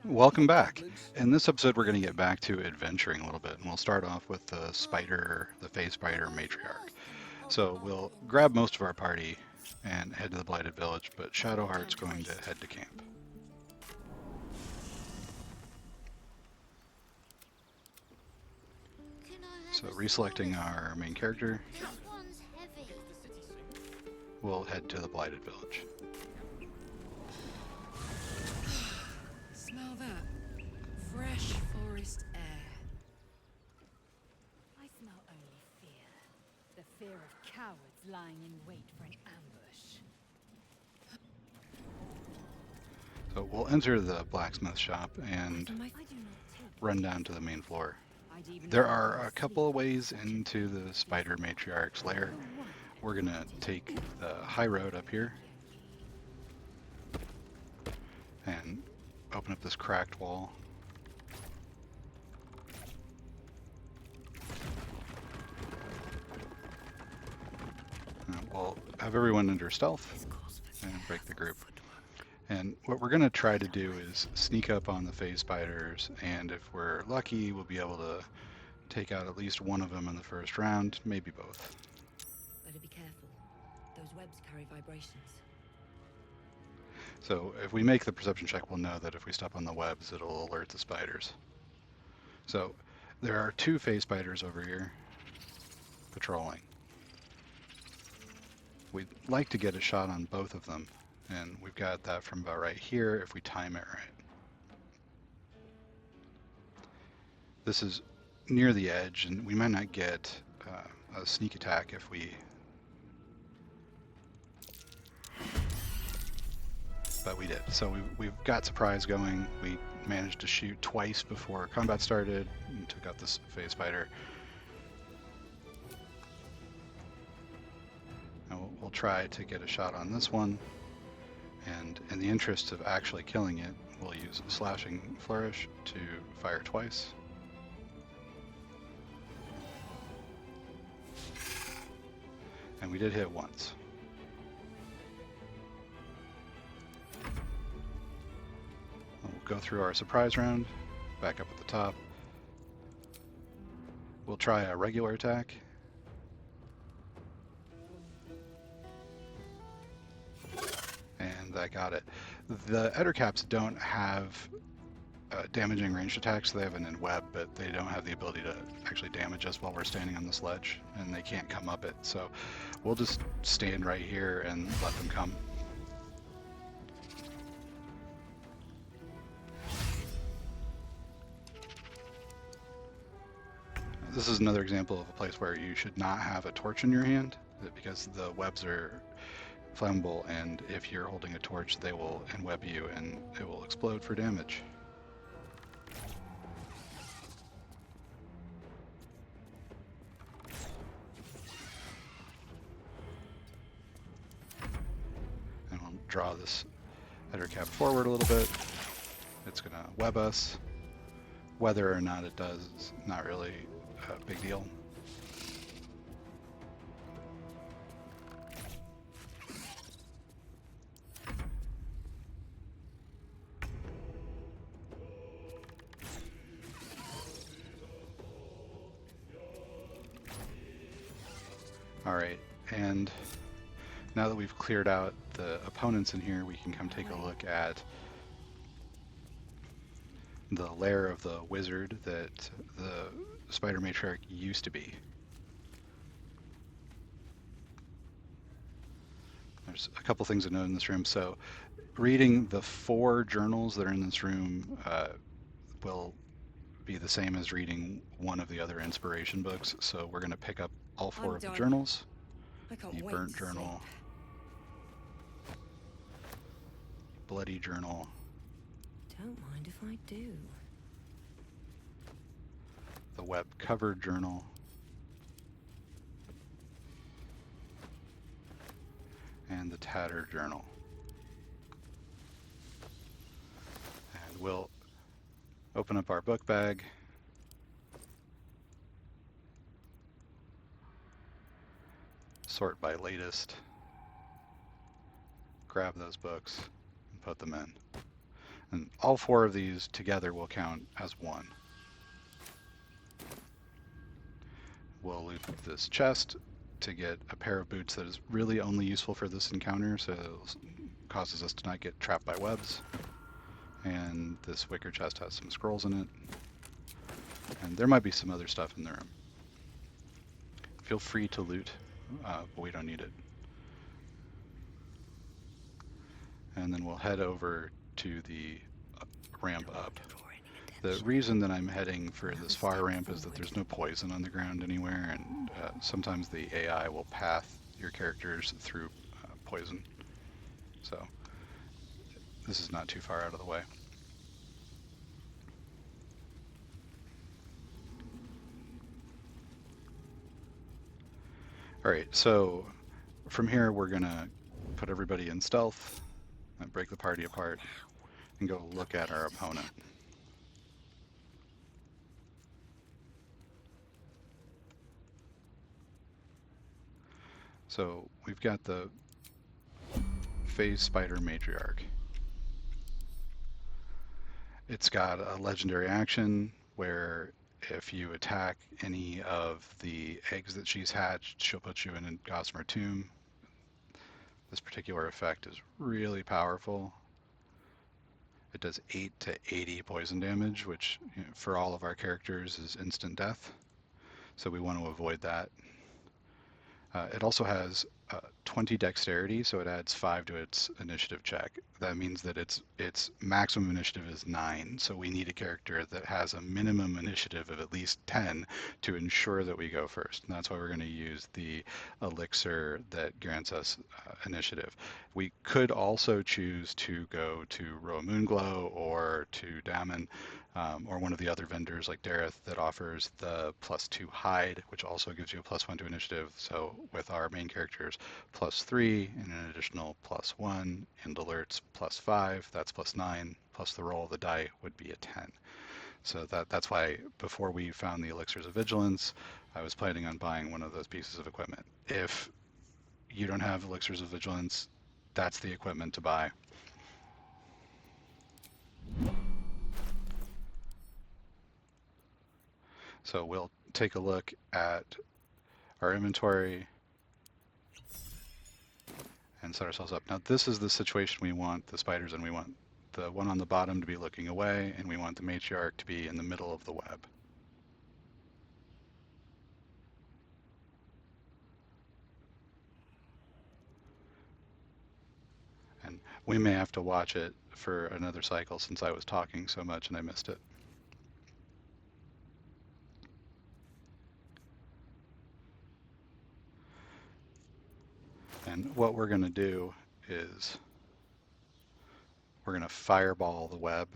Welcome back. In this episode, we're going to get back to adventuring a little bit, and we'll start off with the spider, the phase spider matriarch. So we'll grab most of our party and head to the Blighted Village, but Shadowheart's going to head to camp. So reselecting our main character, we'll head to the Blighted Village. Smell that. Fresh forest air. I smell only fear. The fear of cowards lying in wait for an ambush. So we'll enter the blacksmith shop and I do not take run down to the main floor. I'd even There rather are a couple of sleep. ways into the spider matriarch's lair. We're going to take the high road up here and open up this cracked wall. We'll have everyone under stealth and break the group. And what we're going to try to do is sneak up on the phase spiders, and if we're lucky, we'll be able to take out at least one of them in the first round, maybe both. Better be careful. Those webs carry vibrations. So if we make the perception check, we'll know that if we step on the webs, it'll alert the spiders. So there are two phase spiders over here patrolling. We'd like to get a shot on both of them, and we've got that from about right here if we time it right. This is near the edge, and we might not get a sneak attack if we... But we did. So we've got surprise going. We managed to shoot twice before combat started and took out this phase spider. Now we'll try to get a shot on this one, and in the interest of actually killing it, we'll use a slashing flourish to fire twice. And we did hit once. We'll go through our surprise round, back up at the top. We'll try a regular attack. And I got it. The Ettercaps don't have damaging ranged attacks. They have an in web, but they don't have the ability to actually damage us while we're standing on this ledge, and they can't come up it. So we'll just stand right here and let them come. This is another example of a place where you should not have a torch in your hand, because the webs are flammable, and if you're holding a torch, they will enweb you and it will explode for damage. And we'll draw this Ettercap forward a little bit. It's going to web us. Whether or not it does is not really a big deal. Alright, and now that we've cleared out the opponents in here, we can come take a look at the lair of the wizard that the spider matriarch used to be. There's a couple things to note in this room. So reading the 4 journals that are in this room will be the same as reading one of the other inspiration books. So we're going to pick up all 4 of the journals. I can't The wait burnt to journal, bloody journal, sleep. Don't mind if I do. the web covered journal, and the tattered journal. And we'll open up our book bag. Sort by latest. Grab those books and put them in. And all 4 of these together will count as 1. We'll loot this chest to get a pair of boots that is really only useful for this encounter, so it causes us to not get trapped by webs. And this wicker chest has some scrolls in it. And there might be some other stuff in the room. Feel free to loot, but we don't need it. And then we'll head over to the ramp up. The reason that I'm heading for this far ramp is that there's no poison on the ground anywhere, and sometimes the AI will path your characters through poison. So this is not too far out of the way. Alright, so from here we're gonna put everybody in stealth, and break the party apart, and go look at our opponent. So we've got the Phase Spider Matriarch. It's got a legendary action where if you attack any of the eggs that she's hatched, she'll put you in a Gossamer Tomb. This particular effect is really powerful. It does 8 to 80 poison damage, which for all of our characters is instant death. So we want to avoid that. It also has 20 dexterity, so it adds 5 to its initiative check. That means that its maximum initiative is 9, so we need a character that has a minimum initiative of at least 10 to ensure that we go first. And that's why we're going to use the elixir that grants us initiative. We could also choose to go to Roa Moonglow or to Damon, or one of the other vendors like Dareth that offers the +2 hide, which also gives you a +1 to initiative. So with our main characters, +3 and an additional +1, and alerts +5, that's +9, plus the roll of the die would be a 10. So that's why before we found the elixirs of vigilance, I was planning on buying one of those pieces of equipment. If you don't have elixirs of vigilance, that's the equipment to buy. So we'll take a look at our inventory and set ourselves up. Now this is the situation we want the spiders in. We want the one on the bottom to be looking away, and we want the matriarch to be in the middle of the web. And we may have to watch it for another cycle since I was talking so much and I missed it. And what we're going to do is we're going to fireball the web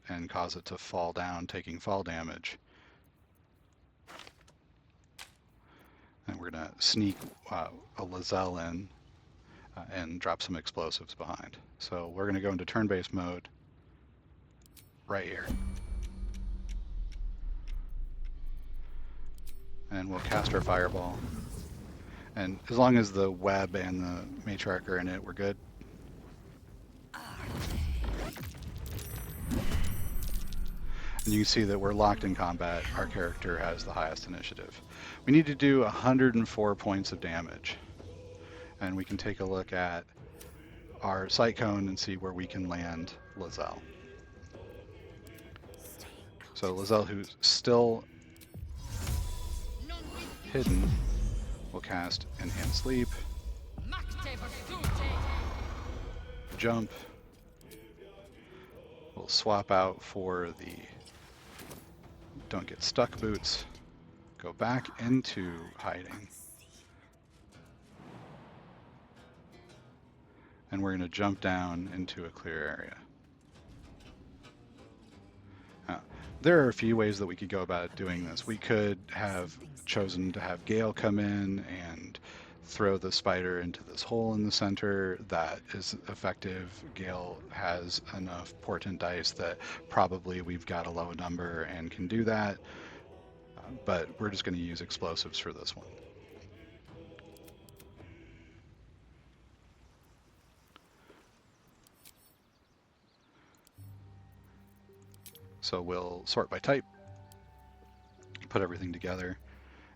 and cause it to fall down, taking fall damage. And we're going to sneak a Lizelle in and drop some explosives behind. So we're going to go into turn-based mode right here. And we'll cast our fireball. And as long as the web and the matriarch are in it, we're good. And you can see that we're locked in combat. Our character has the highest initiative. We need to do 104 points of damage. And we can take a look at our sight cone and see where we can land Lizelle. So Lizelle, who's still hidden, will cast Enhanced Sleep, jump. We'll swap out for the Don't Get Stuck boots, go back into hiding, and we're going to jump down into a clear area. Now, there are a few ways that we could go about doing this. We could have chosen to have Gale come in and throw the spider into this hole in the center. That is effective. Gale has enough portent dice that probably we've got a low number and can do that, but we're just going to use explosives for this one. So we'll sort by type, put everything together,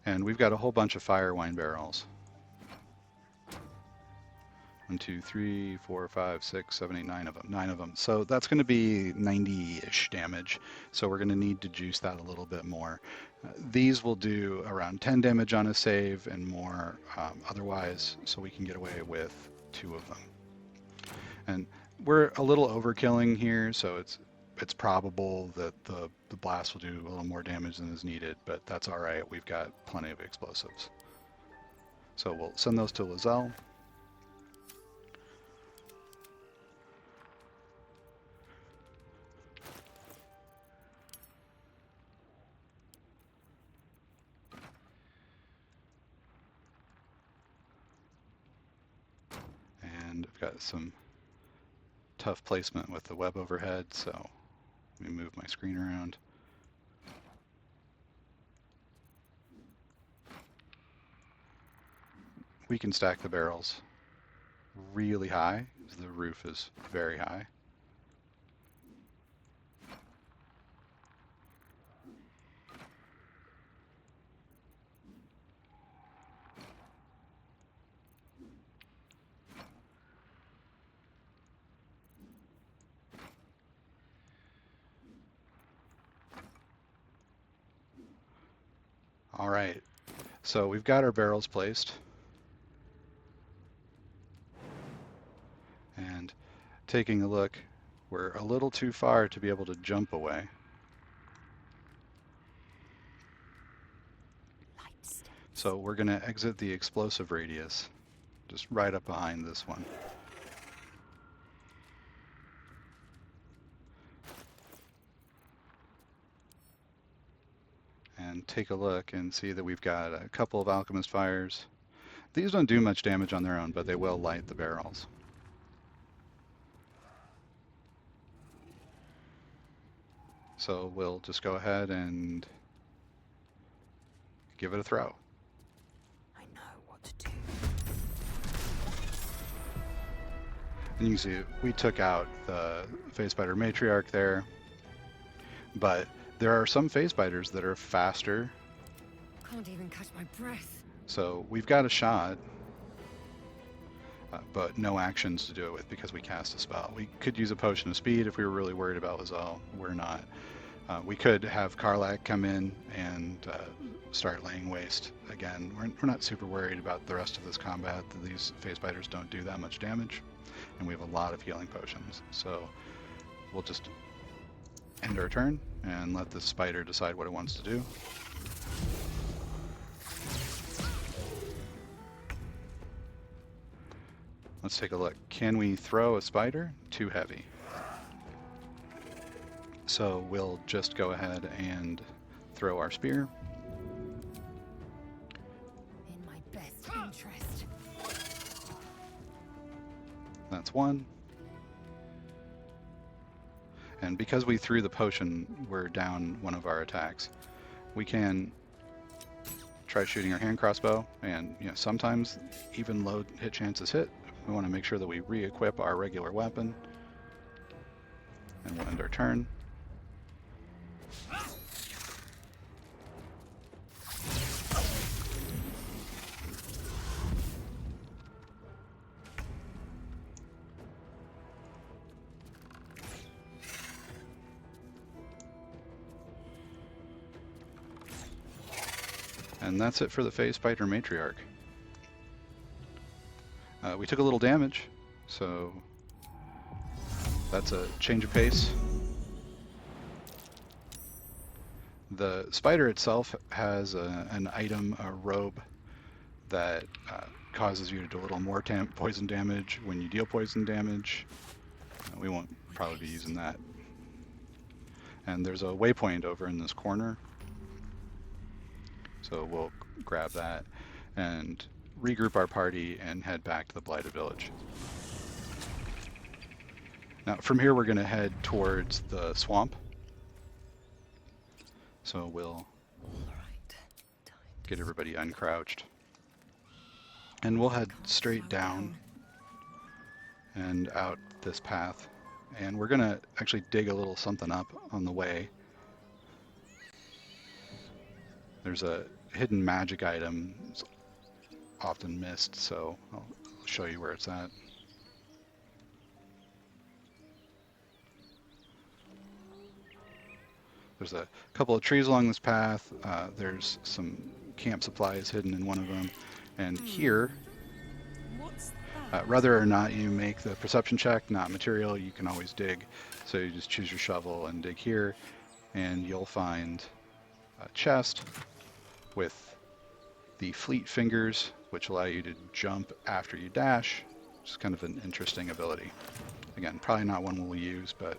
and we've got a whole bunch of fire wine barrels. 1, 2, 3, 4, 5, 6, 7, 8, 9 of them. 9 of them. So that's going to be 90-ish damage. So we're going to need to juice that a little bit more. These will do around 10 damage on a save and more otherwise, so we can get away with 2 of them. And we're a little overkilling here, so it's probable that the blast will do a little more damage than is needed, but that's all right. We've got plenty of explosives. So we'll send those to Lizelle. And I've got some tough placement with the web overhead, so let me move my screen around. We can stack the barrels really high, as the roof is very high. All right, so we've got our barrels placed. And taking a look, we're a little too far to be able to jump away. So we're going to exit the explosive radius, just right up behind this one. And take a look and see that we've got a couple of alchemist fires. These don't do much damage on their own, but they will light the barrels. So we'll just go ahead and give it a throw. I know what to do. And you can see we took out the phase spider matriarch there, but there are some phase spiders that are faster. Can't even catch my breath. So we've got a shot, but no actions to do it with because we cast a spell. We could use a potion of speed if we were really worried about Lizelle. We're not. We could have Karlach come in and start laying waste again. We're not super worried about the rest of this combat. These phase spiders don't do that much damage, and we have a lot of healing potions. So we'll just end our turn and let the spider decide what it wants to do. Let's take a look. Can we throw a spider? Too heavy. So we'll just go ahead and throw our spear. In my best interest. That's 1. And because we threw the potion, we're down one of our attacks. We can try shooting our hand crossbow, and sometimes even low hit chances hit. We want to make sure that we re-equip our regular weapon. And we'll end our turn. And that's it for the phase spider matriarch. We took a little damage, so that's a change of pace. The spider itself has an item, a robe, that causes you to do a little more poison damage when you deal poison damage. We won't probably be using that. And there's a waypoint over in this corner. So we'll grab that and regroup our party and head back to the Blighted Village. Now from here we're going to head towards the swamp. So we'll get everybody uncrouched. And we'll head straight down and out this path. And we're going to actually dig a little something up on the way There's a hidden magic item. It's often missed, so I'll show you where it's at. There's a couple of trees along this path. There's some camp supplies hidden in one of them. And here, What's that? whether or not you make the perception check, not material, you can always dig. So you just choose your shovel and dig here, and you'll find a chest with the fleet fingers, which allow you to jump after you dash, which is kind of an interesting ability. Again, probably not one we'll use, but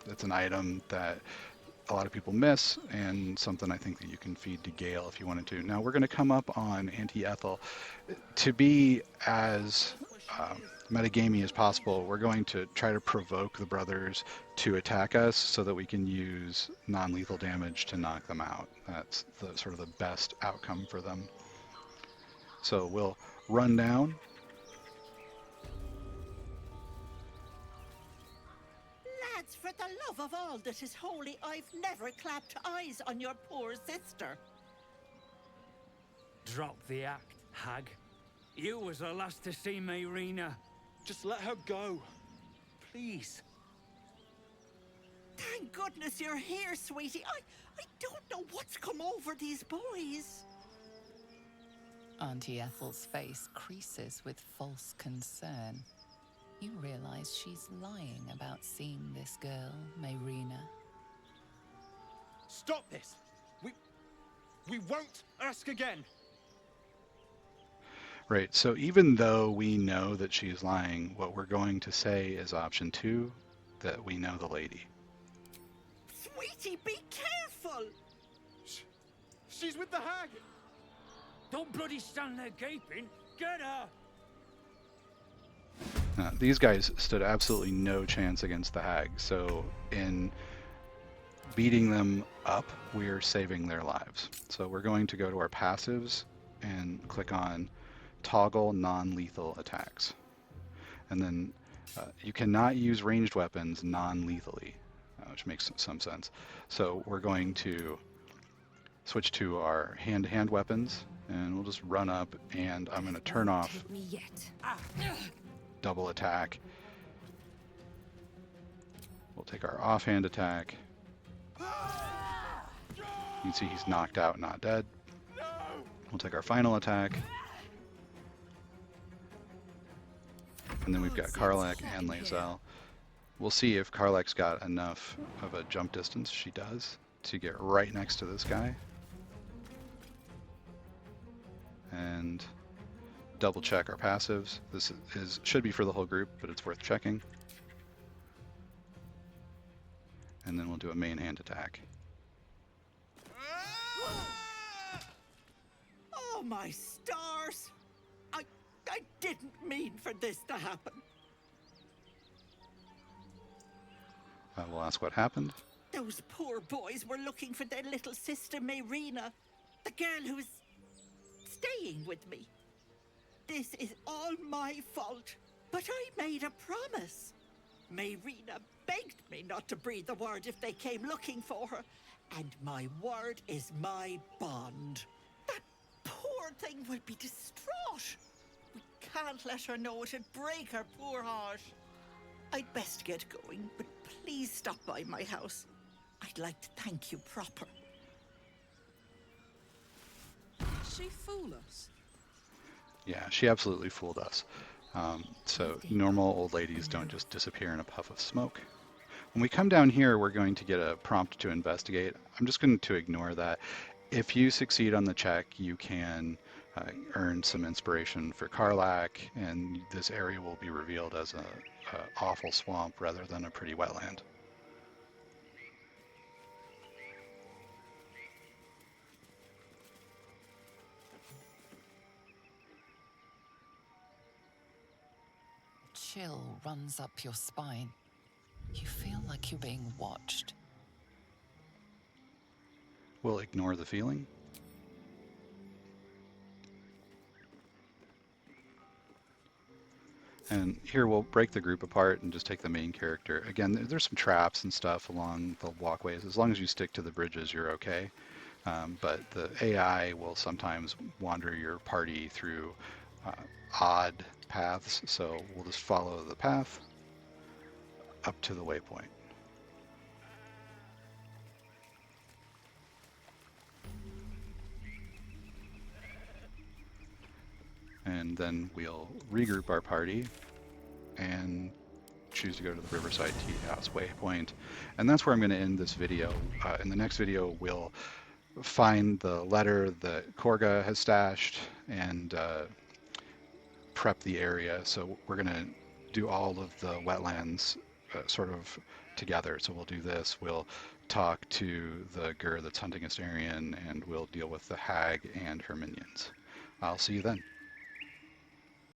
it's an item that a lot of people miss, and something I think that you can feed to Gale if you wanted to. Now we're going to come up on Anti-Ethel. To be as metagamey as possible, we're going to try to provoke the brothers to attack us so that we can use non-lethal damage to knock them out. That's the sort of the best outcome for them. So we'll run down. Lads, for the love of all that is holy, I've never clapped eyes on your poor sister. Drop the act, hag. You was the last to see Mayrina. Just let her go. Please. Thank goodness you're here, sweetie. I don't know what's come over these boys. Auntie Ethel's face creases with false concern. You realize she's lying about seeing this girl, Mayrina. Stop this. We won't ask again. Right, so even though we know that she's lying, what we're going to say is option 2, that we know the lady. Sweetie, be careful! She's with the hag. Don't bloody stand there gaping. Get her! These guys stood absolutely no chance against the hag, so in beating them up, we're saving their lives. So we're going to go to our passives and click on toggle non-lethal attacks. And then you cannot use ranged weapons non-lethally, which makes some sense. So we're going to switch to our hand-to-hand weapons, and we'll just run up, and I'm going to turn off Take me yet. double attack. We'll take our offhand attack. You can see he's knocked out, not dead. We'll take our final attack. And then we've got Karlak and Lae'zel. We'll see if Karlak's got enough of a jump distance. She does, to get right next to this guy. And double check our passives. This should be for the whole group, but it's worth checking. And then we'll do a main hand attack. Oh, my stars! I didn't mean for this to happen. We'll ask what happened. Those poor boys were looking for their little sister Mayrina, the girl who was staying with me. This is all my fault, but I made a promise. Mayrina begged me not to breathe a word if they came looking for her, and my word is my bond. That poor thing will be distraught. We can't let her know, it'd break her poor heart. I'd best get going, but please stop by my house. I'd like to thank you proper. Did she fool us? Yeah, she absolutely fooled us. So normal old ladies don't just disappear in a puff of smoke. When we come down here, we're going to get a prompt to investigate. I'm just going to ignore that. If you succeed on the check, you can earn some inspiration for Karlak, and this area will be revealed as a awful swamp rather than a pretty wetland. Chill runs up your spine. You feel like you're being watched. We'll ignore the feeling. And here we'll break the group apart and just take the main character. Again, there's some traps and stuff along the walkways. As long as you stick to the bridges, you're okay. But the AI will sometimes wander your party through odd paths, so we'll just follow the path up to the waypoint. And then we'll regroup our party and choose to go to the Riverside Tea House waypoint. And that's where I'm going to end this video. In the next video, we'll find the letter that Korga has stashed and prep the area. So we're going to do all of the wetlands sort of together. So we'll do this. We'll talk to the Gur that's hunting Astarion, and we'll deal with the hag and her minions. I'll see you then.